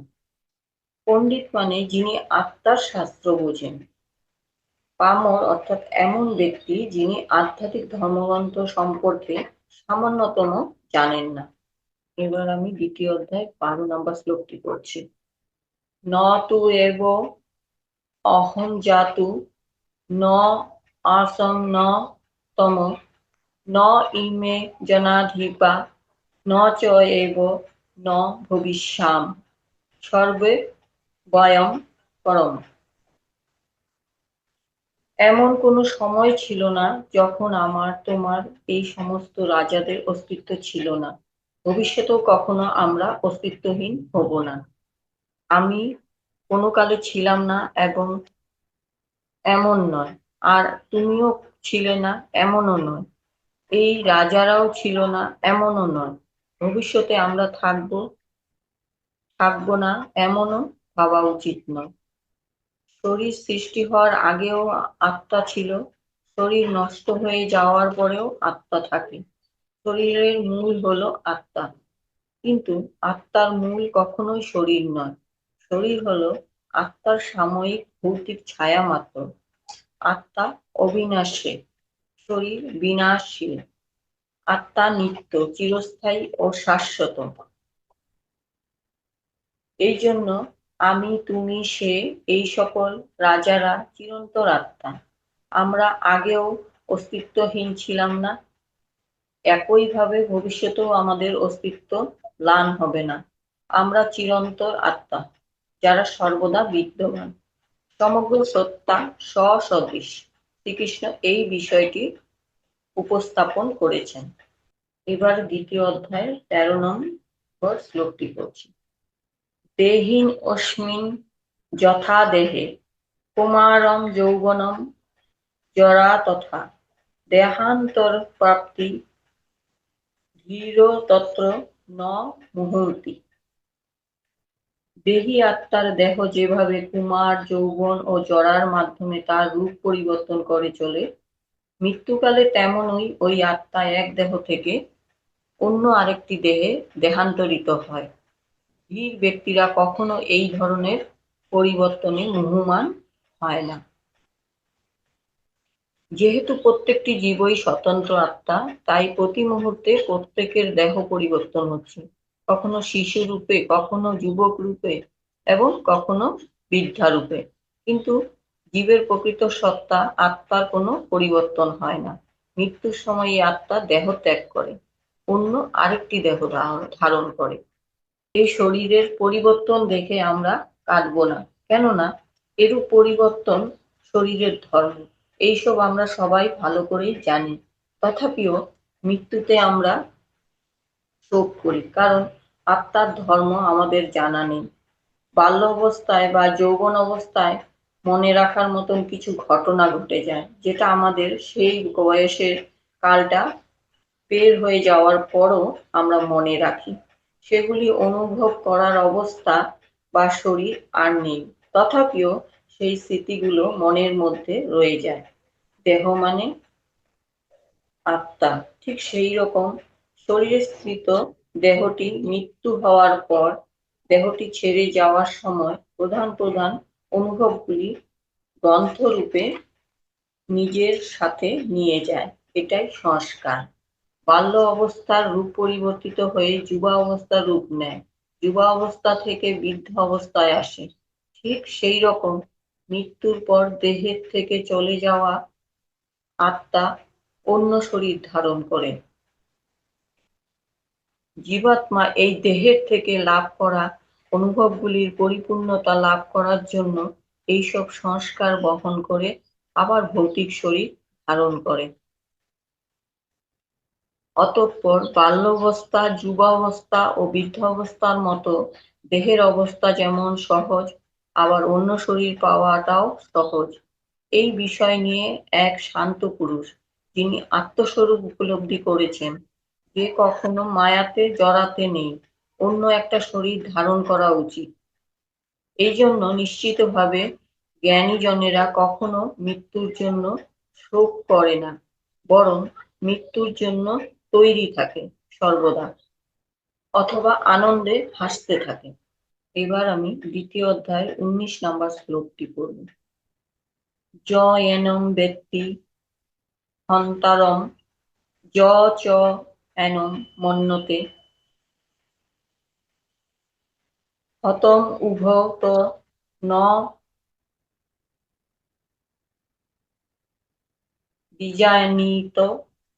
পণ্ডিত মানে যিনি আত্মার শাস্ত্র বোঝেন। পামর অর্থাৎ এমন ব্যক্তি যিনি আধ্যাত্মিক ধর্মগ্রন্থ সম্পর্কে সামান্যতম জানেন না। এবার আমি দ্বিতীয় অধ্যায় 12 নম্বর শ্লোকটি পড়ছি। ন তু এব অহং জাতু ন আসং ন তম ন ইমে জনাধিপা ন চ এব ন ভবিষ্যাম সর্বে বয়ম পরম। এমন কোনো সময় ছিল না যখন আমার তোমার এই সমস্ত রাজাদের অস্তিত্ব ছিল না, ভবিষ্যতেও কখনো আমরা অস্তিত্বহীন হব না। আমি কোনো কালে ছিলাম না এবং এমন নয়, আর তুমিও ছিলে না এমনও নয়, এই রাজারাও ছিল না এমনও নয়, ভবিষ্যতে আমরা থাকবো না এমনও ভাবা উচিত নয়। শরীর সৃষ্টি হওয়ার আগেও আত্মা ছিল, শরীর নষ্ট হয়ে যাওয়ার পরেও আত্মা থাকে। শরীরের মূল হলো আত্মা, কিন্তু আত্মার মূল কখনোই শরীর নয়। শরীর হলো আত্মার সাময়িক ভৌতিক ছায়া মাত্র। আত্মা অবিনাশী, শরীর বিনাশশীল। আত্মা নিত্য, চিরস্থায়ী ও শাশ্বত। এই জন্য আমি, তুমি, সে, এই সকল রাজারা চিরন্তর আত্মা। আমরা আগেও অস্তিত্বহীন ছিলাম না, একইভাবে ভবিষ্যতেও আমাদের অস্তিত্ব ম্লান হবে না। আমরা চিরন্তর আত্মা, যারা সর্বদা বিদ্যমান। সমগ্র সত্তা স্বসদৃশ। শ্রীকৃষ্ণ এই বিষয়টি উপস্থাপন করেছেন। এবার দ্বিতীয় অধ্যায়ের 13 নম্বর শ্লোকটি পড়ছি। দেহিন অস্মিন যথা দেহে কুমারম যৌবনম জরা তথা দেহান্তর প্রাপ্তি ধীর তত্র ন মুহূর্তি। দেহী আত্মার দেহ যেভাবে কুমার, যৌবন ও জরার মাধ্যমে তার রূপ পরিবর্তন করে চলে, মৃত্যুকালে তেমনই ওই আত্মা এক দেহ থেকে অন্য আরেকটি দেহে দেহান্তরিত হয়। ধীর ব্যক্তিরা কখনো এই ধরনের পরিবর্তনে মুহ্যমান হয় না। যেহেতু প্রত্যেকটি জীবই স্বতন্ত্র আত্মা, তাই প্রতি মুহূর্তে প্রত্যেকের দেহ পরিবর্তন হচ্ছে, কখনো শিশু রূপে, কখনো যুবক রূপে এবং কখনো বৃদ্ধা রূপে। কিন্তু জীবের প্রকৃত সত্তা আত্মার কোনো পরিবর্তন হয় না। মৃত্যুর সময় এই আত্মা দেহ ত্যাগ করে অন্য আরেকটি দেহ ধারণ করে। এই শরীরের পরিবর্তন দেখে আমরা কাঁদব না, কেননা এরূপ পরিবর্তন শরীরের ধর্ম। এইসব আমরা সবাই ভালো করেই জানি। তথাপিও মৃত্যুতে আমরা শোক করি, কারণ আত্মার ধর্ম আমাদের জানা নেই। বাল্য অবস্থায় বা যৌবন অবস্থায় মনে রাখার মতন কিছু ঘটনা ঘটে যায়, যেটা আমাদের সেই বয়সের কালটা বের হয়ে যাওয়ার পরও আমরা মনে রাখি। সেগুলি অনুভব করার অবস্থা বা শরীর আর নেই, তথাপিও সেই স্মৃতিগুলো মনের মধ্যে রয়ে যায়। দেহ মানে আত্মা, ঠিক সেই রকম শরীরে স্থিত দেহটি মৃত্যু হওয়ার পর দেহটি ছেড়ে যাওয়ার সময় প্রধান প্রধান অনুভবগুলি গ্রন্থরূপে নিজের সাথে নিয়ে যায়। এটাই সংস্কার। বাল্য অবস্থার রূপ পরিবর্তিত হয়ে যুবা অবস্থার রূপ নেয়, যুবা অবস্থা থেকে বৃদ্ধ অবস্থায় আসে। ঠিক সেই রকম মৃত্যুর পর দেহের থেকে চলে যাওয়া আত্মা অন্য শরীর ধারণ করে। জীবাত্মা এই দেহের থেকে লাভ করা অনুভবগুলির পরিপূর্ণতা লাভ করার জন্য এইসব সংস্কার বহন করে আবার ভৌতিক শরীর ধারণ করে। অতঃপর বাল্যাবস্থা, যুবাবস্থা ও বৃদ্ধাবস্থার মতো দেহের অবস্থা যেমন সহজ, আবার অন্য শরীর পাওয়াটাও সহজ। এই বিষয় নিয়ে এক শান্ত পুরুষ, যিনি আত্মস্বরূপ উপলব্ধি করেছেন যে কখনো মায়াতে জড়াতে নেই, অন্য একটা শরীর ধারণ করা উচিত। এই জন্য নিশ্চিতভাবে জ্ঞানীজনেরা কখনো মৃত্যুর জন্য শোক করে না, বরং মৃত্যুর জন্য তৈরি থাকে সর্বদা, অথবা আনন্দে হাসতে থাকে। এবার আমি দ্বিতীয় অধ্যায়ের 19 নম্বর শ্লোকটি পড়ব। য এনং ব্যক্তি হন্তারম য চ এনং মন্যতে হতং উভত ন বিজানীত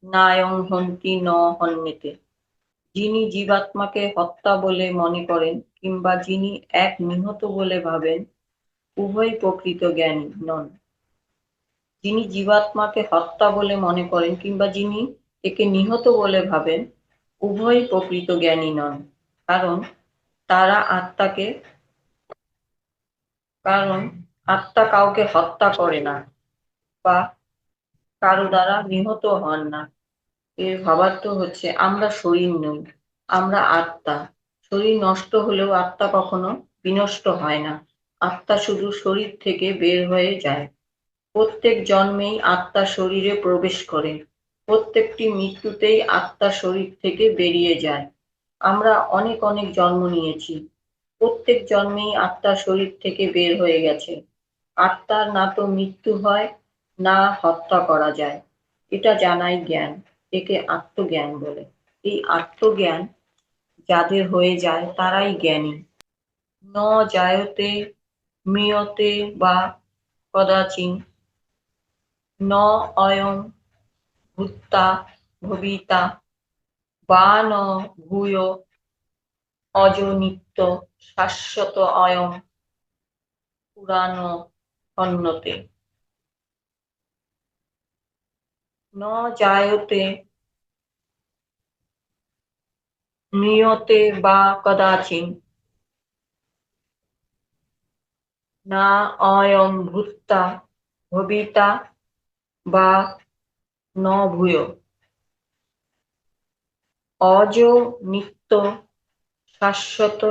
নায়ং হন্তি ন হন্যেতে। যিনি জীবাত্মাকে হত্যা বলে মনে করেন কিংবা যিনি এক নিহত বলে ভাবেন, উভয় প্রকৃত জ্ঞানী নন। যিনি জীবাত্মাকে হত্যা বলে মনে করেন কিংবা যিনি একে নিহত বলে ভাবেন, উভয়ই প্রকৃত জ্ঞানী নন। কারণ তারা আত্মাকে কারণ আত্মা কাউকে হত্যা করে না বা কারো দ্বারা নিহত হন না। এর ভাবার্থ হচ্ছে আমরা শরীর নই, আমরা আত্মা। শরীর নষ্ট হলেও আত্মা কখনো বিনষ্ট হয় না। আত্মা শুধু শরীর থেকে বের হয়ে যায়। প্রত্যেক জন্মেই আত্মা শরীরে প্রবেশ করে, প্রত্যেকটি মৃত্যুতেই আত্মা শরীর থেকে বেরিয়ে যায়। আমরা অনেক অনেক জন্ম নিয়েছি, প্রত্যেক জন্মেই আত্মা শরীর থেকে বের হয়ে গেছে। আত্মার না তো মৃত্যু হয়, না হত্যা করা যায়। এটা জানাই জ্ঞান, একে আত্মজ্ঞান বলে। এই আত্মজ্ঞান যাদের হয়ে যায় তারাই জ্ঞানী। ন জায়তে ম্রিয়তে বা কদাচিৎ, ন অয়ং ভূত্বা ভবিতা বা ন ভূয়ো অজো নিত্য শাশ্বত অয়ং পুরাণো হন্যতে। ন জায়তে ম্রিয়তে বা কদাচিৎ, না অয়ং ভূত্বা ভবিতা বা ন ভূয়ো অজো নিত্য শাশ্বত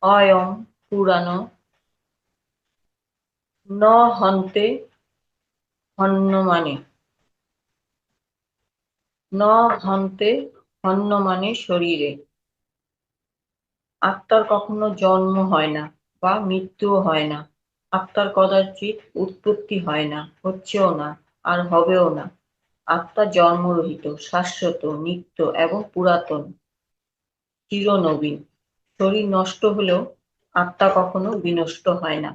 অয়ং পুরাণো ন হন্তে হন্যমানে। ন হন্তে হন্যমানে শরীরে। আত্মার কখনো জন্ম হয় না বা মৃত্যুও হয় না। আত্মার কদাচিৎ উৎপত্তি হয় না, হচ্ছেও না, আর হবেও না। আত্মা জন্মরহিত, শাশ্বত, নিত্য এবং পুরাতন, চিরনবীন। শরীর নষ্ট হলেও আত্মা কখনো বিনষ্ট হয় না।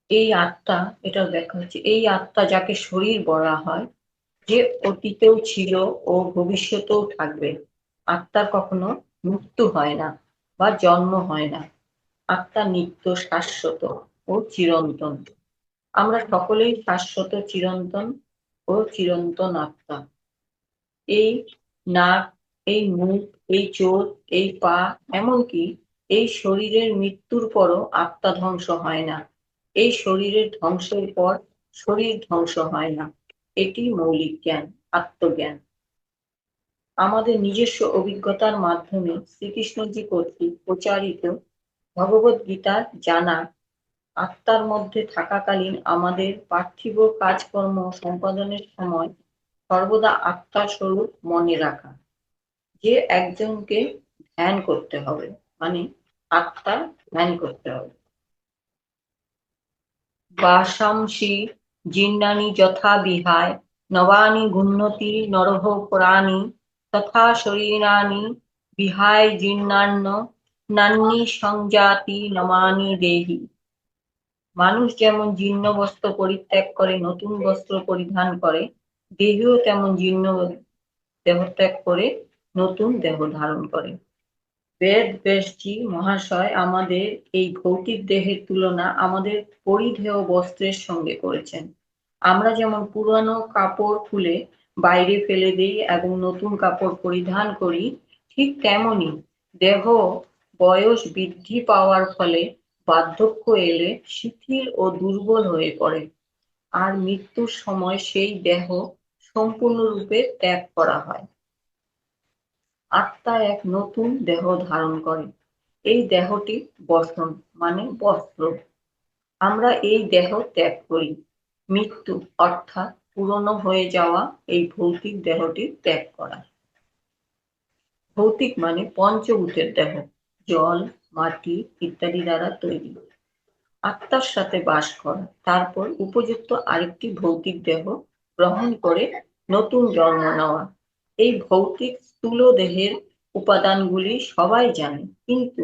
এই আত্মা, এটা ব্যাখ্যা হচ্ছে, এই আত্মা যাকে শরীর বলা হয়, যে অতীতেও ছিল ও ভবিষ্যতেও থাকবে। আত্মার কখনো মৃত্যু হয় না বা জন্ম হয় না। আত্মা নিত্য, শাশ্বত ও চিরন্তন। আমরা সকলেই শাশ্বত, চিরন্তন ও চিরন্তন আত্মা। এই নাক, এই মুখ, এই চোখ, এই পা, এমনকি এই শরীরের মৃত্যুর পরও আত্মা ধ্বংস হয় না। এই শরীরের ধ্বংসের পর শরীর ধ্বংস হয় না। এটি মৌলিক জ্ঞান, আত্মজ্ঞান। আমাদের নিজস্ব অভিজ্ঞতার মাধ্যমে শ্রীকৃষ্ণজি কর্তৃক প্রচারিত ভগবত গীতার জানা আত্মার মধ্যে থাকাকালীন আমাদের পার্থিব কাজকর্ম সম্পাদনের সময় সর্বদা আত্মার স্বরূপ মনে রাখা। যে একজনকে ধ্যান করতে হবে, মানে আত্মার ধ্যান করতে হবে। বাসাংসি জীর্ণানি যথা বিহায় নবানি গুণ্যতি নরহ পুরাণি তথা শরীরাণি বিহায় জীর্ণান্ন নান্নি সংজাতি নমানি দেহি। মানুষ যেমন জীর্ণ বস্ত্র পরিত্যাগ করে নতুন বস্ত্র পরিধান করে, দেহও তেমন জীর্ণ দেহত্যাগ করে নতুন দেহ ধারণ করে। বেদ ব্যাসজি মহাশয় আমাদের এই ভৌতিক দেহের তুলনা আমাদের পরিধেয় বস্ত্রের সঙ্গে করেছেন। আমরা যেমন পুরানো কাপড় খুলে বাইরে ফেলে দিই এবং নতুন কাপড় পরিধান করি, ঠিক তেমনি দেহ বয়স বৃদ্ধি পাওয়ার ফলে বার্ধক্য এলে শিথিল ও দুর্বল হয়ে পড়ে, আর মৃত্যুর সময় সেই দেহ সম্পূর্ণরূপে ত্যাগ করা হয়। আত্মা এক নতুন দেহ ধারণ করে। এই দেহটি বসন, মানে বস্ত্র। আমরা এই দেহ ত্যাগ করি। মৃত্যু অর্থাৎ পুরনো হয়ে যাওয়া এই ভৌতিক দেহটি ত্যাগ করা। ভৌতিক মানে পঞ্চভূতের দেহ, জল, মাটি ইত্যাদি দ্বারা তৈরি। আত্মার সাথে বাস করা, তারপর উপযুক্ত আরেকটি ভৌতিক দেহ গ্রহণ করে নতুন জন্ম নেওয়া। এই ভৌতিক স্থূল দেহের উপাদানগুলি সবাই জানে, কিন্তু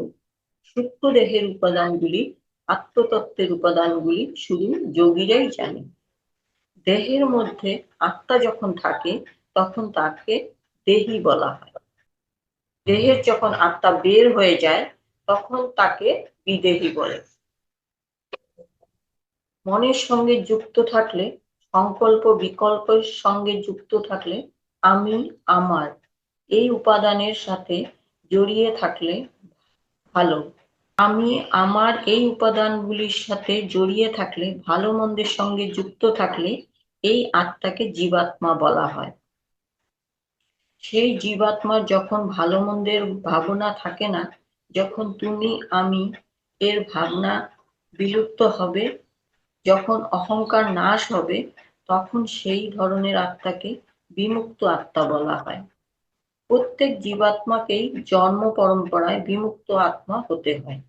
সূক্ষ্ম দেহের উপাদানগুলি, আত্মতত্ত্বের উপাদানগুলি শুধু যোগীরাই জানে। দেহের মধ্যে আত্মা যখন থাকে তখন তাকে দেহী বলা হয়। দেহের যখন আত্মা বের হয়ে যায় তখন তাকে বিদেহী বলে। মনের সঙ্গে যুক্ত থাকলে, সংকল্প বিকল্পের সঙ্গে যুক্ত থাকলে, আমি আমার এই উপাদানের সাথে জড়িয়ে থাকলে ভালো। আমি আমার এই উপাদানগুলির সাথে জড়িয়ে থাকলে, ভালো মন্দের সঙ্গে যুক্ত থাকলে এই আত্মাকে জীবাত্মা বলা হয়। সেই জীবাত্মার যখন ভালো মন্দের ভাবনা থাকে না, যখন তুমি আমি এর ভাবনা বিলুপ্ত হবে, যখন অহংকার নাশ হবে, তখন সেই ধরনের আত্মাকে বিমুক্ত আত্মা বলা হয়। প্রত্যেক জীবাত্মাকেই জন্ম পরম্পরায় বিমুক্ত আত্মা হতে হয়।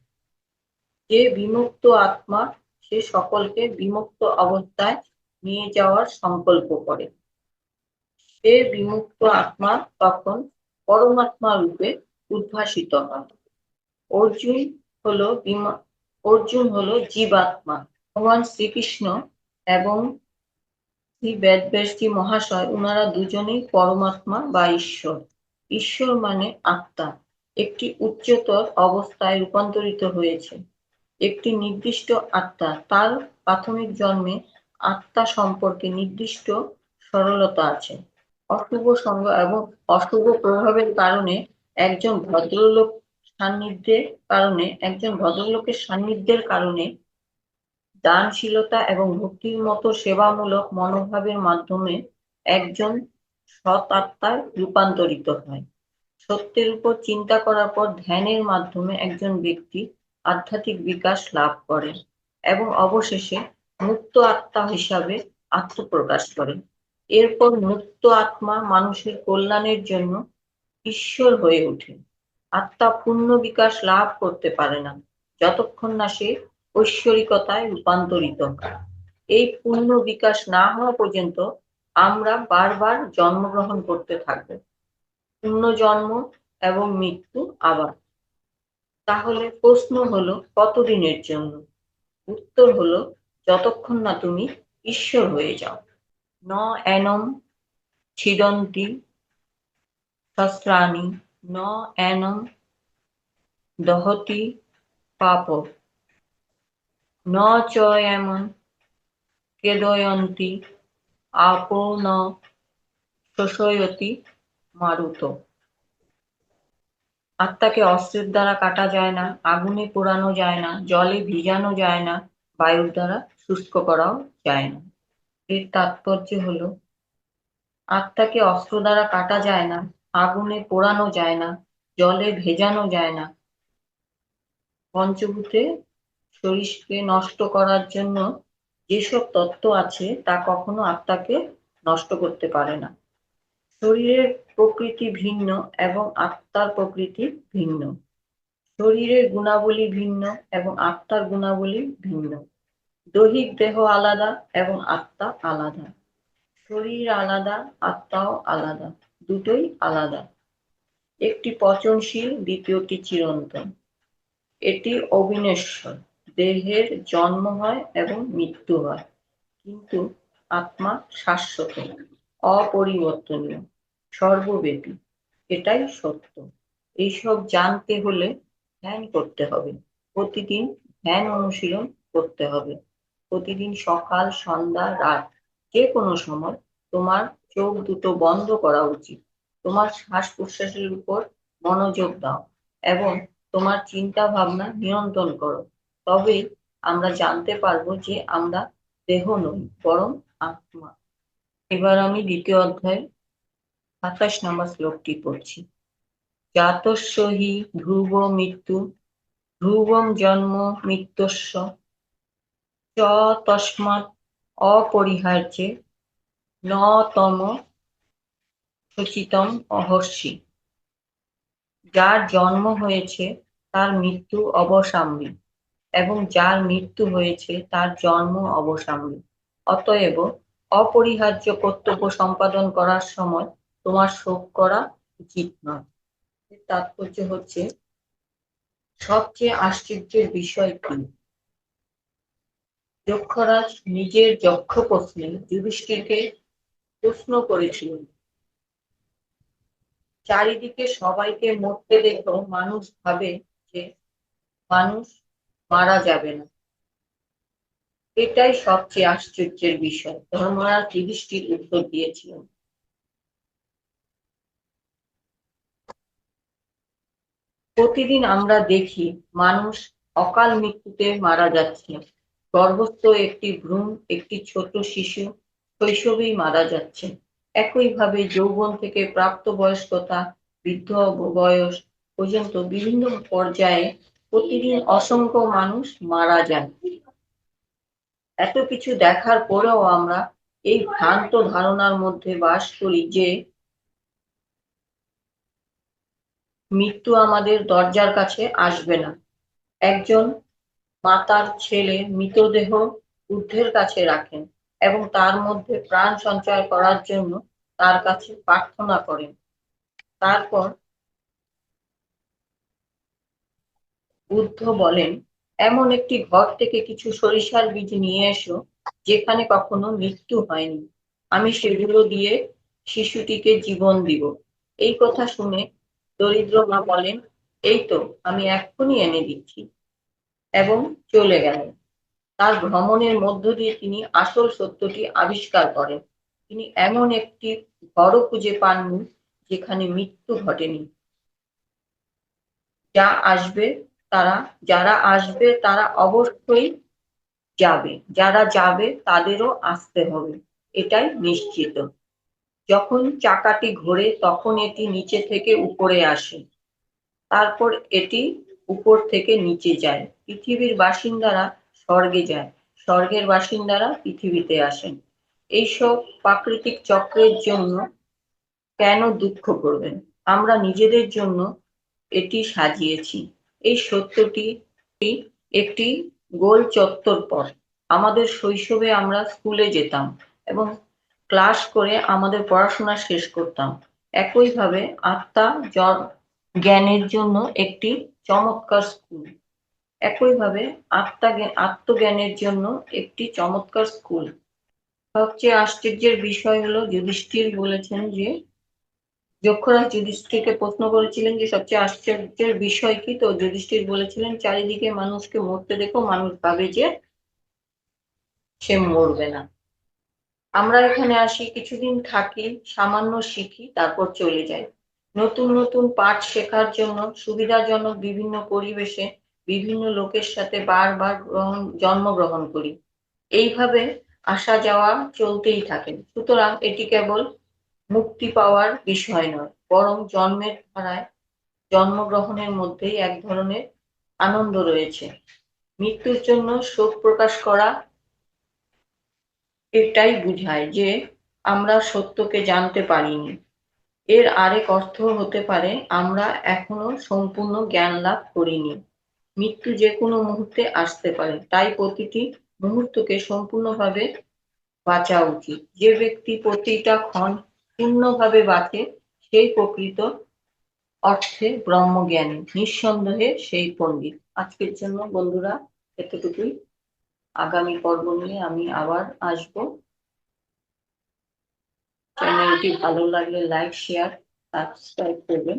যে বিমুক্ত আত্মা সে সকলকে বিমুক্ত অবস্থায় নিয়ে যাওয়ার সংকল্প করে। সে বিমুক্ত আত্মা তখন পরমাত্মা রূপে উদ্ভাসিত হয়। অর্জুন হলো অর্জুন হলো জীবাত্মা। ভগবান শ্রীকৃষ্ণ এবং শ্রী বেদব্যাসজি মহাশয় ওনারা দুজনেই পরমাত্মা বা ঈশ্বর। ঈশ্বর মানে আত্মা একটি উচ্চতর অবস্থায় রূপান্তরিত হয়েছে। একটি নির্দিষ্ট আত্মা তার প্রাথমিক জন্মে আত্মা সম্পর্কে নির্দিষ্ট সরলতা আছে। অশুভ সঙ্গ এবং অশুভ প্রভাবের কারণে একজন ভদ্রলোক একজন ভদ্রলোকের সান্নিধ্যের কারণে দানশীলতা এবং ভক্তির মতো সেবামূলক মনোভাবের মাধ্যমে একজন সৎ আত্মায় রূপান্তরিত হয়। সত্যের উপর চিন্তা করার পর ধ্যানের মাধ্যমে একজন ব্যক্তি আধ্যাত্মিক বিকাশ লাভ করে এবং অবশেষে মুক্ত আত্মা হিসাবে আত্মপ্রকাশ করে। এরপর মুক্ত আত্মা মানুষের কল্যাণের জন্য ঈশ্বর হয়ে ওঠে। আত্মা পূর্ণ বিকাশ লাভ করতে পারে না যতক্ষণ না সে ঐশ্বরিকতায় রূপান্তরিত হয়। এই পূর্ণ বিকাশ না হওয়া পর্যন্ত আমরা বারবার জন্মগ্রহণ করতে থাকবো, পুনর্জন্ম এবং মৃত্যু আবার। তাহলে প্রশ্ন হলো কতদিনের জন্য? উত্তর হলো যতক্ষণ না তুমি ঈশ্বর হয়ে যাও। ন এনম ছিদন্তি শস্ত্রাণি, ন এনম দহতি পাপ, ন চ এমন কেদয়ন্তি আপো ন শোষয়তি মারুত। আত্মাকে অস্ত্রের দ্বারা কাটা যায় না, আগুনে পোড়ানো যায় না, জলে ভিজানো যায় না, বায়ুর দ্বারা শুষ্ক করাও যায় না। এর তাৎপর্য হলো আত্মাকে অস্ত্র দ্বারা কাটা যায় না, আগুনে পোড়ানো যায় না, জলে ভেজানো যায় না। পঞ্চভূতে শরীরকে নষ্ট করার জন্য যেসব তত্ত্ব আছে তা কখনো আত্মাকে নষ্ট করতে পারে না। শরীরের প্রকৃতি ভিন্ন এবং আত্মার প্রকৃতি ভিন্ন। শরীরের গুণাবলী ভিন্ন এবং আত্মার গুণাবলী ভিন্ন। দৈহিক দেহ আলাদা এবং আত্মা আলাদা। শরীর আলাদা, আত্মাও আলাদা, দুটোই আলাদা। একটি পচনশীল, দ্বিতীয়টি চিরন্তন। এটি অবিনশ্বর। দেহের জন্ম হয় এবং মৃত্যু হয়, কিন্তু আত্মা শাশ্বত, অপরিবর্তনীয়, সর্বব্যাপী। এটাই সত্য। এইসব জানতে হলে ধ্যান করতে হবে। প্রতিদিন ধ্যান অনুশীলন করতে হবে। প্রতিদিন সকাল, সন্ধ্যা, রাত যে কোনো সময় তোমার চোখ দুটো বন্ধ করা উচিত। তোমার শ্বাস প্রশ্বাসের উপর মনোযোগ দাও এবং তোমার চিন্তা ভাবনা নিয়ন্ত্রণ করো। তবেই আমরা জানতে পারবো যে আমরা দেহ নই, বরং আত্মা। এবার আমি দ্বিতীয় অধ্যায় 27 নম্বর শ্লোকটি পড়ছি। জাতস্য হি ধ্রুব মৃত্যু, ধ্রুবং জন্ম মৃত্যুস্য, চ তস্মাৎ অপরিহার্যে ন তম সচিতম অহর্ষি। যার জন্ম হয়েছে তার মৃত্যু অবসাম্য, এবং যার মৃত্যু হয়েছে তার জন্ম অবসাম্য। অতএব অপরিহার্য কর্তব্য সম্পাদন করার সময় তোমার শোক করা উচিত নয়। তাৎপর্য হচ্ছে সবচেয়ে আশ্চর্যের বিষয় কি, যক্ষরাজ নিজের যক্ষ প্রশ্নে যুধিষ্ঠিরকে প্রশ্ন করেছিলেন, চারিদিকে সবাইকে মরতে দেখো মানুষ ভাবে যে মানুষ মারা যাবে না, এটাই সবচেয়ে আশ্চর্যের বিষয়, ধর্মরাজ যুধিষ্ঠির উত্তর দিয়েছিলেন। প্রতিদিন আমরা দেখি মানুষ অকাল মৃত্যুতে মারা যাচ্ছে। গর্ভস্থ একটি ভ্রূণ, একটি ছোট শিশু শৈশবেই মারা যাচ্ছে। একইভাবে যৌবন থেকে প্রাপ্তবয়স্কতা, বৃদ্ধ বয়স পর্যন্ত বিভিন্ন পর্যায়ে প্রতিদিন অসংখ্য মানুষ মারা যায়। এত কিছু দেখার পরেও আমরা এই ভ্রান্ত ধারণার মধ্যে বাস করি যে মৃত্যু আমাদের দরজার কাছে আসবে না। একজন মাতার ছেলে মৃতদেহ বুদ্ধের কাছে রাখেন এবং তার মধ্যে প্রাণ সঞ্চয় করার জন্য তার কাছে প্রার্থনা করেন। তারপর বুদ্ধ বলেন, এমন একটি ঘর থেকে কিছু সরিষার বীজ নিয়ে এসো যেখানে কখনো মৃত্যু হয়নি। আমি সেগুলো দিয়ে শিশুটিকে জীবন দিব। এই কথা শুনে দরিদ্র মা বলেন, এই তো, আমি এক্ষুনি এনে দিচ্ছি, এবং চলে গেলেন। তার ভ্রমণের মধ্য দিয়ে তিনি আসল সত্যটি আবিষ্কার করেন। তিনি এমন একটি ঘরও খুঁজে পাননি যেখানে মৃত্যু ঘটেনি। যা আসবে যারা আসবে তারা অবশ্যই যাবে, যারা যাবে তাদেরও আসতে হবে, এটাই নিশ্চিত। যখন চাকাটি ঘোরে তখন এটি নিচে থেকে উপরে আসে, তারপর এটি উপর থেকে নিচে যায়। পৃথিবীর বাসিন্দারা স্বর্গে যায়, স্বর্গের বাসিন্দারা পৃথিবীতে আসেন। এইসব প্রাকৃতিক চক্রের জন্য কেন দুঃখ করবেন? আমরা নিজেদের জন্য এটি সাজিয়েছি। এই সত্যটি একটি গোল চত্বর পথ। আমাদের শৈশবে আমরা স্কুলে যেতাম এবং ক্লাস করে আমাদের পড়াশোনা শেষ করতাম। একইভাবে আত্মা জ্ঞানের জন্য একটি চমৎকার স্কুল। একইভাবে আত্মজ্ঞানের জন্য একটি চমৎকার স্কুল। সবচেয়ে আশ্চর্যের বিষয় হলো যুধিষ্ঠির বলেছেন যে যক্ষরাজ যুধিষ্ঠিরকে প্রশ্ন করেছিলেন যে সবচেয়ে আশ্চর্যের বিষয় কি, তো যুধিষ্ঠির বলেছিলেন, চারিদিকে মানুষকে মরতে দেখো, মানুষ ভাবে যে সে মরবে না। আমরা এখানে আসি, কিছুদিন থাকি, সামান্য শিখি, তারপর চলে যাই। নতুন নতুন পাঠ শেখার জন্য সুবিধাজনক বিভিন্ন পরিবেশে বিভিন্ন লোকের সাথে বারবার জন্মগ্রহণ করি। এইভাবে আসা যাওয়া চলতেই থাকে। সুতরাং এটি কেবল মুক্তি পাওয়ার বিষয় নয়, বরং জন্মের ধারায় জন্মগ্রহণের মধ্যেই এক ধরনের আনন্দ রয়েছে। মৃত্যুর জন্য শোক প্রকাশ করা এটাই বুঝায় যে আমরা সত্যকে জানতে পারিনি। এর আরেক অর্থ হতে পারে আমরা এখনো সম্পূর্ণ জ্ঞান লাভ করিনি। মৃত্যু যে কোনো মুহূর্তে আসতে পারে, তাই প্রতিটি মুহূর্তকে সম্পূর্ণভাবে বাঁচা উচিত। যে ব্যক্তি প্রতিটা ক্ষণ পূর্ণভাবে বাঁচে সেই প্রকৃত অর্থে ব্রহ্মজ্ঞানী, নিঃসন্দেহে সেই পণ্ডিত। আজকের জন্য বন্ধুরা এতটুকুই। আগামী পর্ব নিয়ে আমি আবার আসবো। চ্যানেলটি ভালো লাগলে লাইক, শেয়ার, সাবস্ক্রাইব করবেন।